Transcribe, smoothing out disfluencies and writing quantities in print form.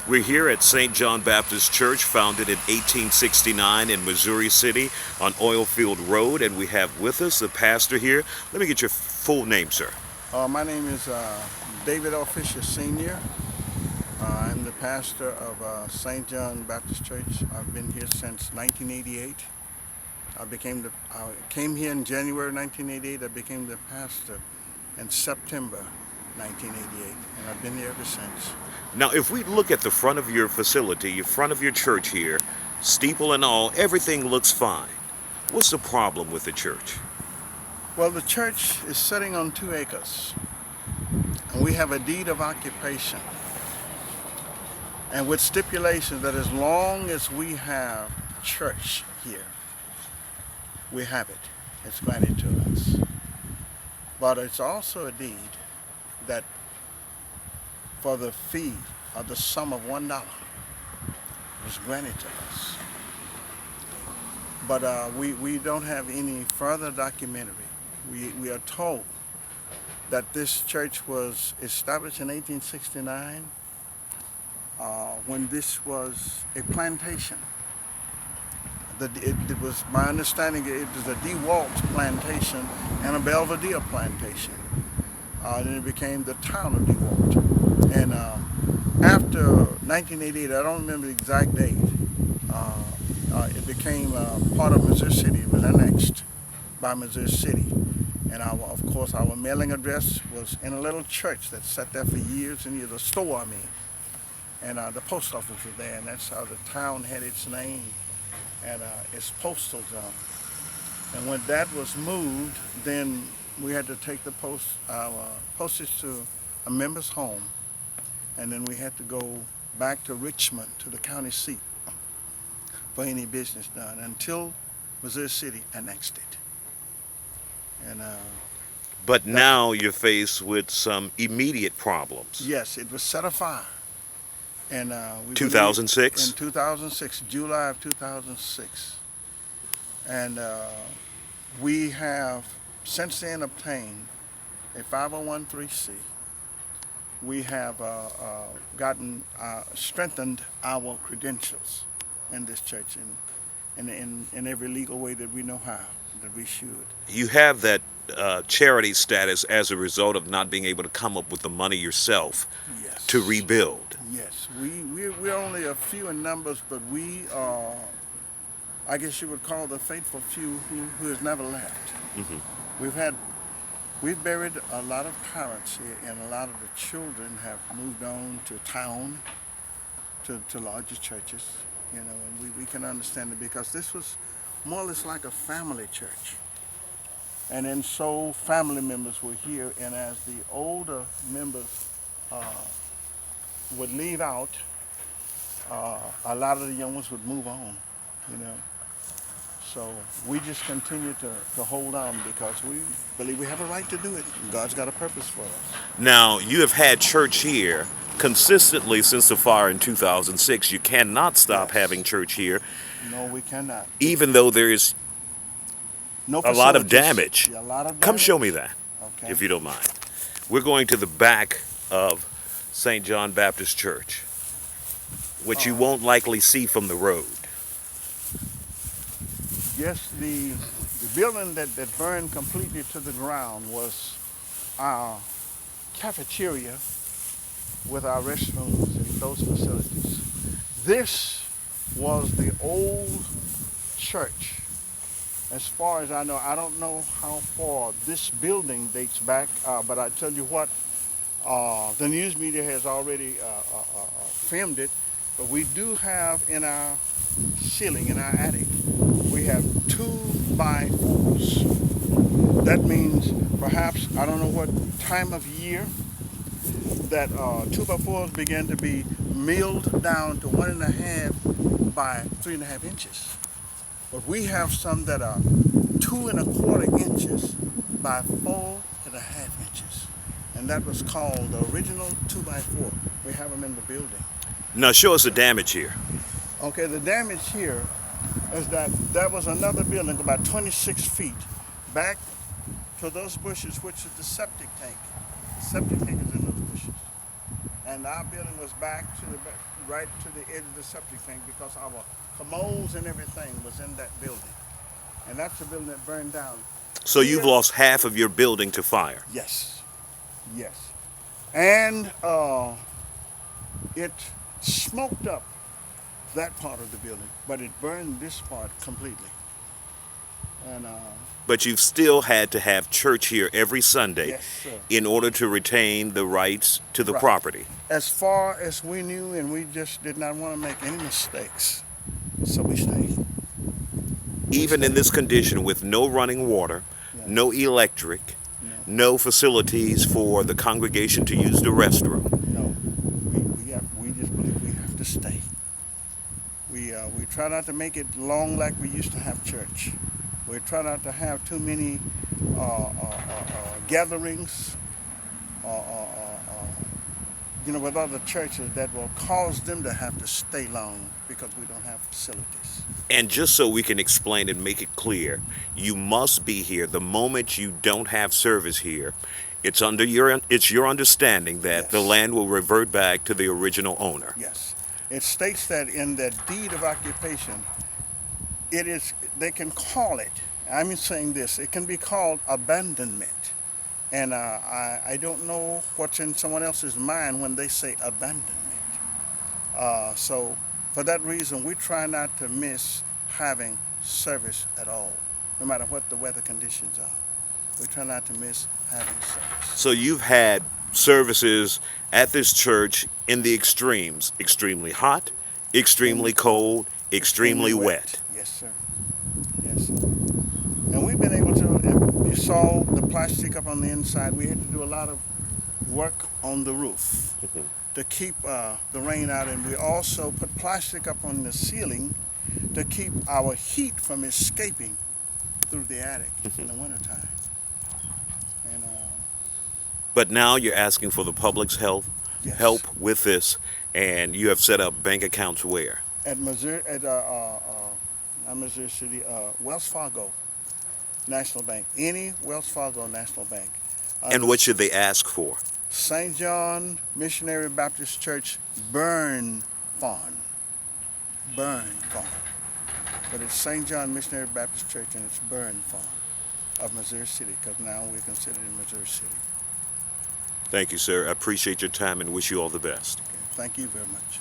We're here at St. John Baptist Church, founded in 1869 in Missouri City on Oilfield Road, and we have with us the pastor here. Let me get your full name, sir. My name is David L. Fisher Sr. I'm the pastor of St. John Baptist Church. I've been here since 1988. I came here in January 1988. I became the pastor in September 1988, and I've been here ever since. Now, if we look at the front of your facility, the front of your church here, steeple and all, everything looks fine. What's the problem with the church? Well, the church is sitting on 2 acres, and we have a deed of occupation, and with stipulation that as long as we have church here, we have it. It's granted to us. But it's also a deed that for the fee of the sum of $1 was granted to us. But we don't have any further documentary. We are told that this church was established in 1869 when this was a plantation. It was my understanding it was a DeWalt plantation and a Belvedere plantation. Then it became the town of DeWalt. And after 1988, I don't remember the exact date, it became part of Missouri City. It was annexed by Missouri City. And of course, our mailing address was in a little church that sat there for years and years, a store, I mean. And the post office was there, and that's how the town had its name and its postal zone. And when that was moved, then we had to take the postage to a member's home, and then we had to go back to Richmond, to the county seat, for any business done until Missouri City annexed it. And But now you're faced with some immediate problems. yes, it was set afire. And we 2006? in 2006, July of 2006. And we have since then obtained a 501(c)(3). We have strengthened our credentials in this church in every legal way that we know how, that we should. You have that charity status as a result of not being able to come up with the money yourself Yes. to rebuild. Yes, we're only a few in numbers, but we are, I guess you would call the faithful few who has never left. Hmm. We've buried a lot of parents here, and a lot of the children have moved on to town, to larger churches, and we can understand it because this was more or less like a family church. And then so family members were here, and as the older members would leave out, a lot of the young ones would move on. So we just continue to hold on because we believe we have a right to do it. God's got a purpose for us. Now, you have had church here consistently since the fire in 2006. You cannot stop Yes. having church here, No, we cannot. even though there is No a lot of facilities. damage. Yeah, a lot of Come damage. show me that, Okay. if you don't mind. We're going to the back of St. John Baptist Church, which you won't likely see from the road. Yes, the building that burned completely to the ground was our cafeteria with our restrooms and those facilities. This was the old church. As far as I know, I don't know how far this building dates back, but I tell you what, the news media has already filmed it, but we do have in our ceiling, in our attic, we have 2x4s. That means perhaps, I don't know what time of year, that 2x4s began to be milled down to 1.5 by 3.5 inches. But we have some that are 2.25 inches by 4.5 inches. And that was called the original 2x4. We have them in the building. Now, show us the damage here. Okay, the damage here is that there was another building about 26 feet back to those bushes, which is the septic tank. The septic tank is in those bushes. And our building was back to right to the edge of the septic tank because our commodes and everything was in that building. And that's the building that burned down. So you've Here, lost half of your building to fire. yes, yes. And it smoked up that part of the building, but it burned this part completely. And But you've still had to have church here every Sunday yes, sir. in order to retain the rights to the Right. property. As far as we knew, and we just did not want to make any mistakes, so we stayed. Even in this condition with no running water, Yeah. no electric, No, no facilities for the congregation to use the restroom. no. We just believe we have to stay. We try not to make it long like we used to have church. We try not to have too many gatherings, with other churches that will cause them to have to stay long because we don't have facilities. And just so we can explain and make it clear, you must be here the moment you don't have service here. It's your understanding that the Yes. land will revert back to the original owner. Yes. It states that in the deed of occupation, they can call it, I'm saying this, it can be called abandonment. And I don't know what's in someone else's mind when they say abandonment. So for that reason, we try not to miss having service at all, no matter what the weather conditions are. We try not to miss having service. So you've had services at this church in the extremes: extremely hot, extremely cold, extremely wet. Yes, sir. Yes, sir. And we've been able to, if you saw the plastic up on the inside, we had to do a lot of work on the roof to keep the rain out. And we also put plastic up on the ceiling to keep our heat from escaping through the attic in the wintertime. And But now you're asking for the public's help yes, with this, and you have set up bank accounts where? at Missouri, not Missouri City, Wells Fargo National Bank, any Wells Fargo National Bank. And what should they ask for? St. John Missionary Baptist Church Burn Fund. Burn Fund. But it's St. John Missionary Baptist Church and it's Burn Fund of Missouri City because now we're considered in Missouri City. Thank you, sir. I appreciate your time and wish you all the best. Okay. Thank you very much.